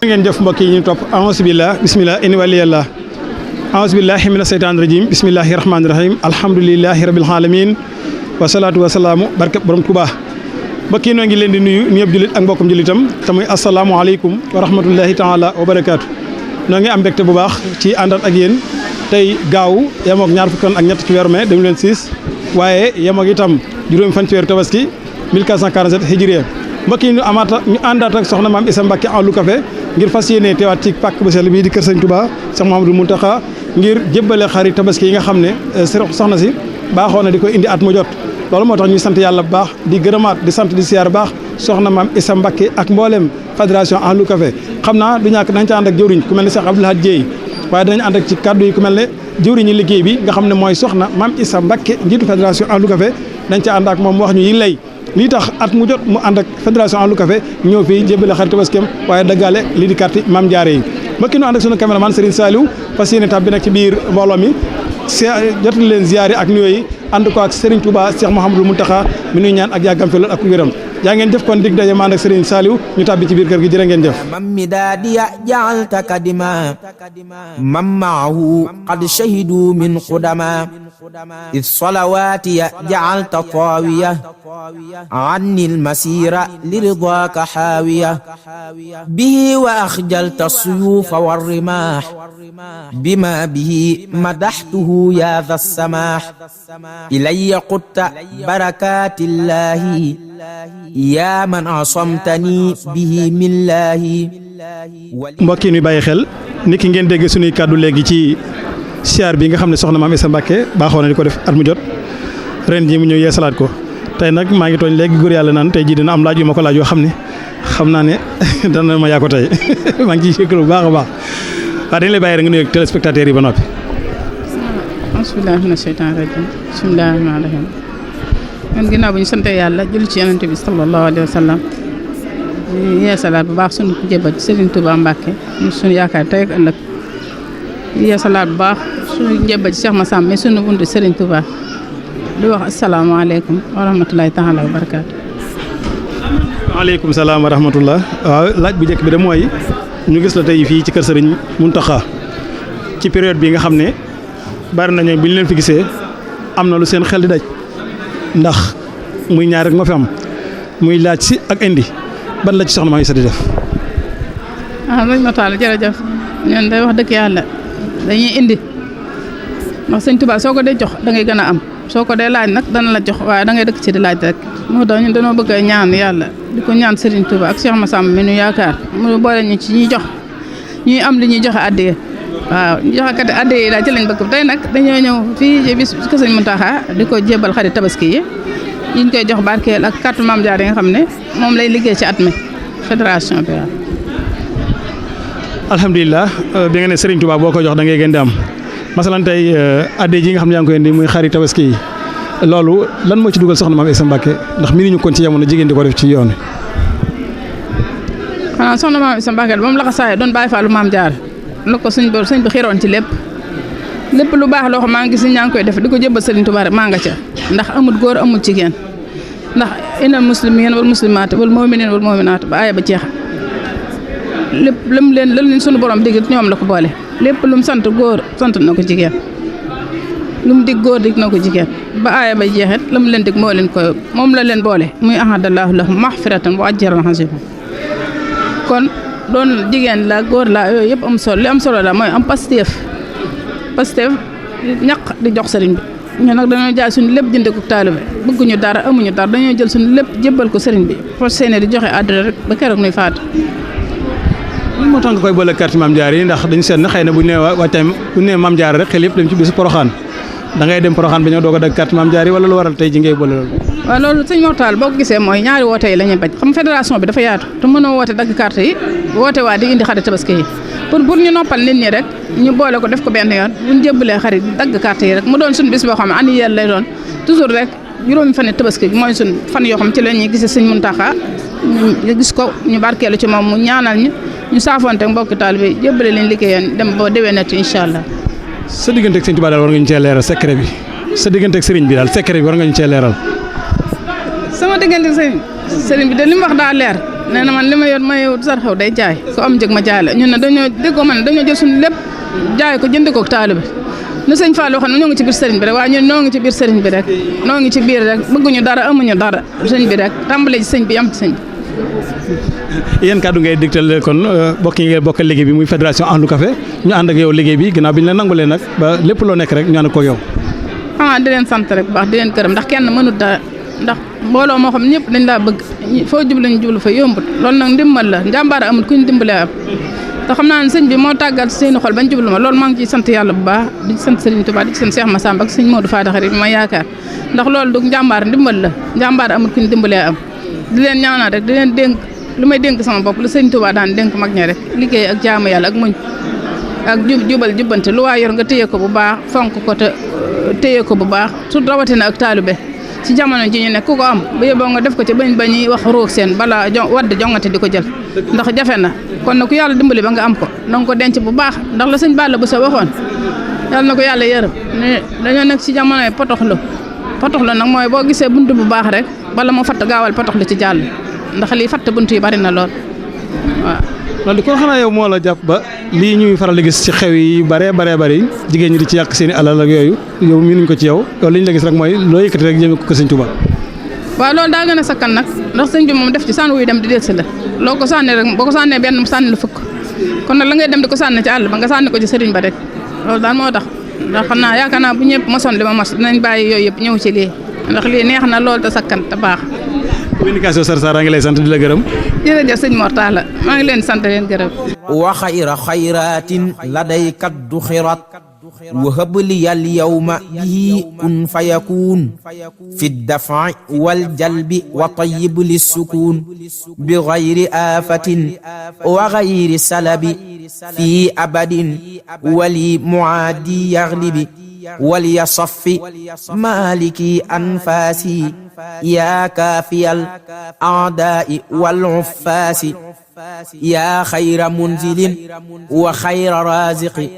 ngeen jëf mbokk yi ñu topp aousubillah bismillah in waliyallah aousubillahi mina seytaani rajim bismillahi rahmaani rahim alhamdulillahi rabbil alamin wasalaatu wasalaamu barke borom Tuubaa mbokk yi noo ngi leen di nuyu ñëpp jullit ak mbokkum jullitam te muy asalaamualeykum wa rahmatullahi taala wa barakaatu noo ngi am mbégte bu baax ci àndaat ak yéen tey gaaw yemook ñaar fukki fan ak ñett ci weeru mai 2026 waaye yemook itam juróomi fan ci weeru tabaski 1447 hijriya mbokk yi ñu àndaat ak soxna maam Issa Mbacké Ahlu Café ngir fas yéene teewaat ci pàkk bu sell bii di kër Sëñ Touba Cheikh Mouhamadou Mountakha ngir jébbale xarit tabaski yi nga xam ne soxna si baaxoo na di ko indi at mu jot loolu moo tax ñuy sant yàlla bu baax di gërëmaat di sant di siyaar baax soxna maam Issa Mbacké ak mboolem fédération Ahlu Café xam naa du ñàkk dañ ca ànd ak jëwriñ ku mel ne Cheikh Abdoul Ahad Dieye waaye danañ ànd ak ci kàddu yi ku mel ne jëwriñu liggéey bi nga xam ne mooy soxna maam Issa Mbacké njiitu fédération Ahlu Café dañ ca ànd ak moom wax ñu yi lay lii tax at mu jot mu ànd ak fédération Ahlu Café ñëw fii jébbale xarit tabaskeem waaye daggaale lii di carte Maam Jaara yi mbokk yi ñu ànd ak sunu caméraman Serigne Saliou fas yéene tab bi nag ci biir mbooloo mi jotal leen ziyaari ak nuyoo yi ànd ko ak Serigne Touba Cheikh Mouhamadou Mountakha mi nuy ñaan ak yàggam fi lool ak wéram yaa ngeen jëf kon dig daje ma ànd ak Serigne Saliou ñu tàbbi ci biir kër gi jërë ngeen jëf mammi daadiya ja'alta kadima mammaahu qad shahidu min qudama إذ صلواتي جعلت طاوية عني المسير لرضاك حاوية به وأخجلت السيوف والرماح بما به مدحته يا ذا السماح إلي قدت بركات الله يا من عصمتني به من الله mbokk yi ñu bàyyi xel niki ngeen dégg suñuy kàddu léegi ci siyaar bi nga xam ne soxna maam Issa Mbacké baaxoo na di ko def at mu jot ren ji mu ñëw yeesalaat ko tey nag maa ngi tooñ léegi góor yàlla naan tey jii dina am laaj yu ma ko laaj yoo xam ne xam naa ne dana ma yaa ko tey maa ngi ciy yëkkalu bu baax a baax waaw dañ lay bàyyi rek nga nuyu ak téléspectateurs yi ba noppi. bismillaahi mina sheytaani rajiim bismillaahi rahmaani rahiim man ginnaaw bu ñu sante yàlla julli ci yonent bi sallallahu alayhi wa sallam yeesalaat bu baax suñu jébal Serigne Touba Mbacké suñu yaakaar tey ak ëllëg yeesalaat bu baax suñu njëbba ci Cheikh Massamba mais suñu buntu Serigne Touba di wax asalaamaaleykum wa rahmatulahi taala wa barakaatu. waaleykum salaam wa rahmatullah waaw laaj bu njëkk bi de mooy ñu gis la tey fii ci kër Serigne Mountakha ci période bi nga xam ne bari nañu bi ñu leen fi gisee am na lu seen xel di daj ndax muy ñaar rek moo fi am muy laaj si ak indi ban la ci soxna Maam Issa di def. sëñ Mataal jërëjëf ñun day wax dëgg yàlla dañuy indi ndax sëñ Touba soo ko dee jox da ngay gën a am soo ko dee laaj nag dana la jox waaye da ngay dëkk ci di laaj rek moo tax ñun dañoo bëgg a ñaan yàlla di ko ñaan Serigne Touba ak Cheikh Massamba mi nu yaakaar mu boole ñu ci ñuy jox ñuy am li ñuy joxe addiya waaw ñu joxe kat addiya yi daal ci lañ bëgg tey nag dañoo ñëw fii ci bis kër Sëñ Mountakha di ko jébbal xarit tabaski yi ñu koy jox barkeel ak carte Maam Jaara yi nga xam ne moom lay liggéey ci at mi fédération bi waaw. alhamdulilah bi nga ne Serigne Touba boo ko jox da ngay gën di am masalan tey adde ji nga xam ne yaa ngi koy indi muy xarit tabaski yi loolu lan moo ci dugal soxna Maam Issa Mbacké ndax mi ñu kon ci jamono jigéen di ko def ci yoon wi. xanaa soxna Maam Issa Mbacké moom la ko saayee doon bàyyi faalu Maam Jaara la ko sëñ bi xiroon ci lépp lu baax loo xam maa ngi gis ñaa ngi koy def di ko jëbbal Serigne Touba rek maa nga ca ndax amul góor amul jigéen ndax innal muslimiina wal muslimaati wal mu'miniina wal mu'minaat ba aaya ba jeex lépp lam leen sunu borom digg ñoom la ko boole lépp lu mu sant góor sant na ko jigéen lu mu dig góor dig na ko jigéen ba aaya ba jeexit la mu leen dig moom la leen boole muy ahadallahu lahum maxfiratan wa ajran aziima kon doon jigéen la góor la yooyu yëpp am solo li am solo la mooy am Pastef ñaq di jox sëriñ bi ñu nag dañoo jaay suñu lépp jënde ko taalibe bëgguñu dara amuñu dara dañoo jël suñu lépp jébbal ko sëriñ bi fas seene di joxe àdduna rek ba keroog nuy faatu. lan moo tax nga koy boole carte Maam Jaara yi ndax dañu seet na xëy na bu ñu nee waajtaay bu ñu nee Maam Jaara rek xel yëpp dem ci bisu Poroxaan da ngay dem Poroxaan ba ñëw doog a dagg carte Maam Jaara yi wala lu waral tey ji ngay boole loolu. waaw loolu sëñ Mortal boo ko gisee mooy ñaari woote yi la ñuy bañ xam fédération bi dafa yaatu te mënoo woote dagg carte yi woote waa di indi xarit tabaski yi pour ñu noppal nit ñi rek ñu boole ko def ko benn yoon bu ñu jébbalee xarit dagg carte yi rek mu doon suñu bis boo xam ne annuel lay doon toujours rek juróomi fan tabaski bi mooy suñu fan yoo xam ci la ñuy gisee sëñ Mountakha ñu gis ko ñu barkeelu ci moom mu ñaanal ñu saafoonte mbokki taalibe bi jébbale leen liggéeyoon dem ba déwénati incha allah. sa diggante ak sëñ Tuubaa daal war nga ñu cee leeral secret bi sa diggante ak sëriñ bi daal secret bi war nga ñu cee leeral. sama diggante ak sëriñ bi de li mu wax daa leer nee na man li ma yor ma yow sar xew day jaay ko am njëg ma jaay la ñun ne dañoo déggoo man dañoo jël suñu lépp jaay ko jënd ko taalibe nu sëñ Fall waxoon ñoo ngi ci biir sëriñ bi rek waaye ñun noo ngi ci biir sëriñ bi rek noo ngi ci biir rek bëgguñu dara amuñu dara sëñ bi rek tàmbale ci sëñ bi am ci sëñ bi. yéen kàddu ngay dégtal kon bokk yi ngay bokkal liggéey bi muy fédération Ahlu Café ñu ànd ak yow liggéey bi ginnaaw bi ñu la nangulee nag ba lépp loo nekk rek ñu ànd ko yow. di leen sant rek bu baax di leen gërëm ndax kenn mënut dara ndax mbooloo moo xam ñëpp dañ laa bëgg foo jublu ñu jublu fa yombut loolu nag ndimbal la njàmbaar amul ku ñu dimbalee am te xam naa ne sëñ bi moo tàggat seeni xol bañ jublu ma loolu maa ngi ciy sant yàlla bu baax di sant Serigne Touba di ci sant Cheikh Massamba ak sëñ Modou Fada xarit bi ma yaakaar ndax loolu du njàmbaar ndimbal la njàmbaar amul ku ñu dimbalee am di leen ñaanal rek di leen dénk lu may dénk sama bopp lu sëñ Touba daan dénk mag ña rek liggéey ak jaamu yàlla ak muñ ak jubal jubbante lu waa yor nga téye ko bu baax fonk ko te téye ko bu baax su rawatina ak taalibe ci jamono ji ñu nekk ku ko am bu yeboo nga def ko ci bañ bañuy wax roog seen bala wadd jongante di ko jël ndax jafe na kon na ku yàlla dimbali ba nga am ko danga ko denc bu baax ndax la sëñ Balla bu sa waxoon yàlla na ko yàlla yërëm ne dañoo nekk ci jamonoy potoxlu nag mooy boo gisee bunt bu baax rek bala moo fatt gaawal potoxlu ci jàll ndax lii fatt bunt yi bari na lool waaw. loolu kon xanaa yow moo la jàpp ba lii ñuy faral di gis ci xew yi bari jigéen ñi di ci yàq seen i alal ak yooyu yow miinuñ ko ci yow li ñu la gis rek mooy loo yëkkati rek jëme ko sëñ Touba. waaw loolu daa gën a sakkan nag ndax sëñ bi moom def ci sànni wuy dem di dellusi la loo ko sànni rek boo ko sànnee benn mu sànni la fukk kon nag la ngay dem di ko sànni ci àll ba nga sànni ko ci sëriñ ba rek loolu daal moo tax ndax xam naa yaakaar naa bu ñëpp mosoon li ma mos dinañ bàyyi yooyu yëpp ñëw ci lii ndax lii neex na lool te sakkan te baax. communication Sarsara ngi lay sant di la gërëm. jërëjëf sëñ Mor Talla maa ngi leen sant leen gërëm. wa xayra xayraatin ladayka duxirat wa hab liya al yawma bihi kun fayakun fi daf'i wal jalbi wa tayyib lis-sukun bi ghayri afatin wa ghayri salabi fi abadin wali muadi yaghlibi وليصفي مالكي أنفاسي يا كافي الأعداء والعفاس يا خير منزل وخير رازق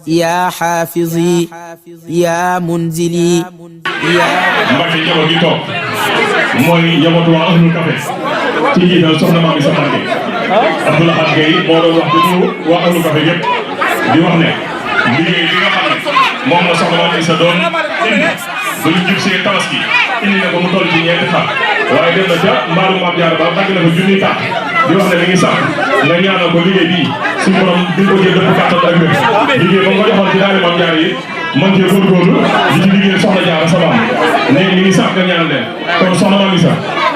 يا حافظي يا منزلي يا Mbacke njaboot gi toog mooy njabootu waa Ahlu Café ci njiital soxna Mame Issa Mbacke Abdoul Ahad Gueye moo doon wax dëgg waa Ahlu Café yëpp di wax ne liggéey bi nga xam ne moom la soxna Mame Issa doon indi bu ñu jub see tabaski indi na ko mu toll ci ñeenti fan waaye dem na ca mbaaru Maam Jaara ba dagg na ko junni tax di wax ne mi ngi sax nga ñaanal ko liggéey bii suñu borom di ko jël dëpp kàttan ak wér liggéey ba nga ko joxoon ci daari Maam Jaara yi man cee góorgóorlu di ci liggéey soxna Jaara sa baax léegi mi ngi sax nga ñaanal leen kon soxna Mame Issa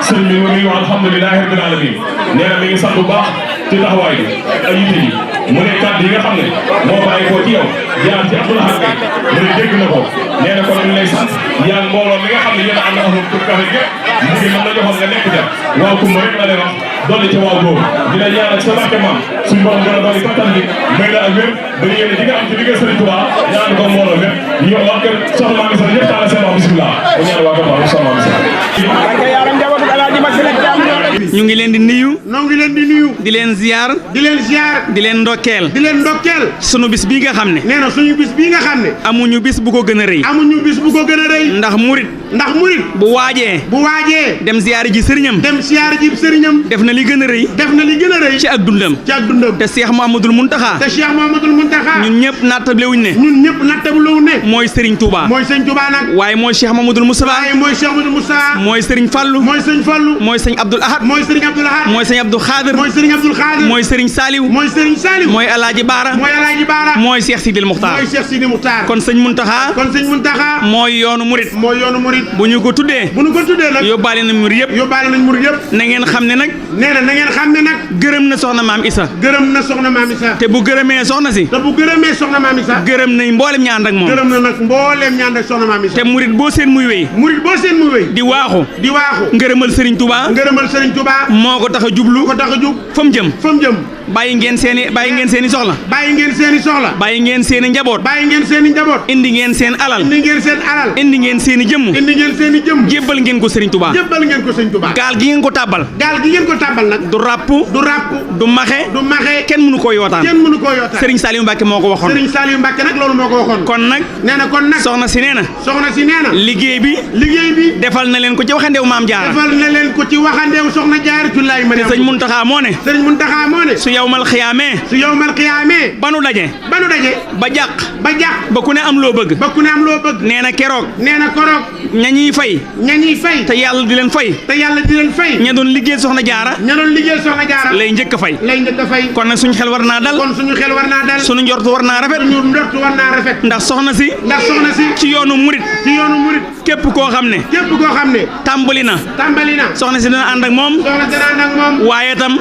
sëñ bi mi ngi wax alhamdulilahi rabbil alamin nee na mi ngi sant bu baax ci taxawaay bi ak yitte yi mu ne kàddu yi nga xam ne moo bàyyi ko ci yow jaar ci Abdoul Ahad Gueye mu ne dégg na ko nee na kon ñu lay sant yaa mbooloo mi nga xam ne yéen a ànd ak Ahlu Café gépp mu ngi mën na joxoon nga nekk ja waaw kumba rek la lay wax dolli ci waaw góor dina ñaanal sa barke maam suñu borom gën a dolli kattan bi may la ak wér ba yéen di nga am ci liggéey Sëriñ Tuubaa ñaan ko mbooloo bépp ñu wax kër soxna Mame Issa ñëpp taala seen wax bismillah ko ñaan waa ko baax soxna Mame Issa ñu ngi leen di nuyu. noo ngi leen di nuyu. di leen ziar. di leen ziar. di leen ndokkeel. di leen ndokkeel. sunu bis bii nga xam ne. nee na suñu bis bii nga xam ne. amuñu bis bu ko gën a rëy. amuñu bis bu ko gën a rëy. ndax murit. bu waajee. dem ziar ji sëriñam. def na li gën a rëy. ci ak dundam. te Cheikh Mouhamadoul Mountakha. ñun ñëpp nattablewuñ ne. mooy Serigne Touba. waaye mooy Cheikh Mouhamadoul Moustapha. mooy Serigne Fallou. mooy Serigne Abdoul Ahad. mooy Serigne Abdou Khadir. mooy Serigne Saliou. mooy Alaaji Baara. mooy Cheikh Sidil Muxtaar. kon sëñ Mountakha. mooy yoonu murit. bu ñu ko tuddee. nag yóbbaale nañ murit yëpp. na ngeen xam ne nag. gërëm na soxna Mame Issa. te bu gërëmee soxna si. gërëm nañ mboolem ñaan ak moom. te murit boo seen muy wéy. di waaxu. ngërëmal Serigne Touba. moo ko tax a jublu. fa mu jëm. bàyyi ngeen seeni soxla bàyyi ngeen seeni soxla bàyyi ngeen seeni njaboot bàyyi ngeen seeni njaboot indi ngeen seen alal indi ngeen seen alal indi ngeen seeni jëmm indi ngeen seeni jëmm jébbal ngeen ko Serigne Touba jébbal ngeen ko Serigne Touba gaal gi ngeen ko tàbbal nag du ràpp du maxe kenn mënu koo yootaan Serigne Saliou Mbacke moo ko waxoon Serigne Saliou Mbacke nag loolu moo ko waxoon kon nag soxna si nee na liggéey bi defal na leen ko ci waxandeew maam Jaara soxna Jaaratullaahi ma ne Serigne Mountakha moo ne su yawmal xiyaamee ba nu daje ba jàq ba ku ne am loo bëgg nee na keroog ña ñuy fay te yàlla di leen fay ña doon liggéey soxna jaara lay njëkk a fay kon nag suñu xel war naa dal suñu njort war naa rafet ndax soxna si ci yoonu murit képp koo xam ne tàmbali na soxna si dana ànd ak moom waaye tam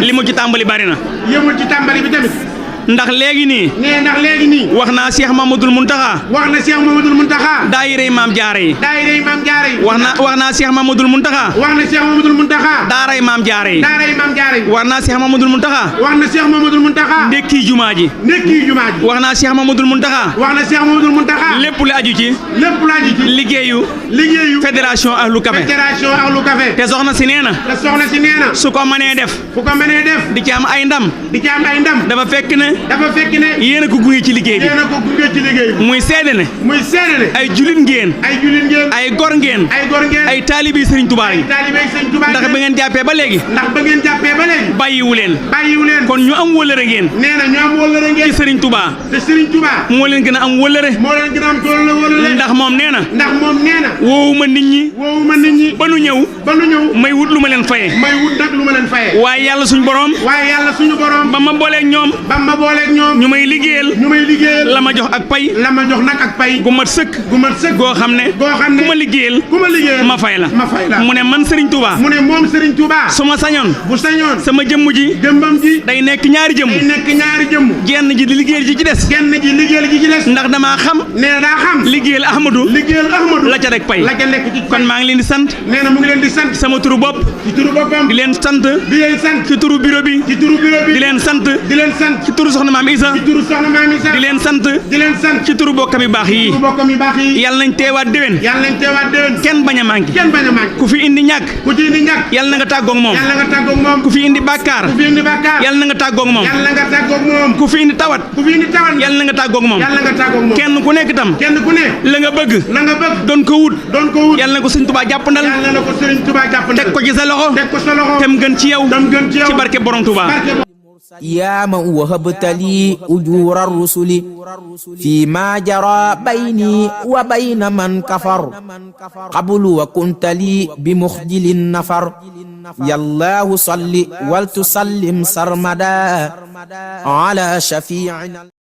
li mu ci tàmbali bari na yëmul ci tàmbali bi tamit ndax léegi nii wax naa Cheikh Mamadou Mountakha daayirey maam jaara yi wax naa Cheikh Mamadou Mountakha daaray maam jaara yi wax naa Cheikh Mamadou Mountakha ndekki jumaa ji wax naa Cheikh Mamadou Mountakha lépp lu aju ci liggéeyu fédération Ahlu Café te soxna si nee na su ko mënee def di ci am ay ndam dafa fekk ne yéen a ko gunge ci liggéey bi muy seede ne ay julit ngeen ay gor ngeen ay taalibi Serigne Touba yi ndax ba ngeen jàppee ba léegi bàyyiwu leen kon ñu am wëllëre ngeen ci Serigne Touba moo leen gën a am wëllëre ndax moom nee na woowuma nit ñi ba nu ñëw may wut lu ma leen faye waaye yàlla suñu borom ba ma booleeg ñoom ñu may liggéeyal la ma jox ak pay gu mat sëkk goo xam ne ku ma liggéeyal ma fay la mu ne man Serigne Touba su ma sañoon sama jëmm ji day nekk ñaari jëmm genn ji di liggéeyal ji ci des ndax damaa xam liggéeyal Ahmadou la ca rek pay kon maa ngi leen di sant sama turu bopp di leen sant ci turu bureau bi di leen sant ci turu soxna maam Isa di leen sant ci turu bokkam yu baax yi yàlla nañ teewaat déwén kenn bañ a manqué ku fi indi ñàkk yàlla na nga tàggoog moom ku fi indi bàkkaar yàlla na nga tàggoog moom ku fi indi tawat yàlla na nga tàggoog moom kenn ku nekk tam la nga bëgg doon ko wut yàlla na ko Sëriñ Tuubaa jàppandal teg ko ci sa loxo tem gën ci yow ci barke borom Tuubaa يا من وهبت لي أجور الرسل فيما جرى بيني وبين من كفر قبل وكنت لي بمخجل النفر يا الله صل ولتسلم سرمدا على شفيعنا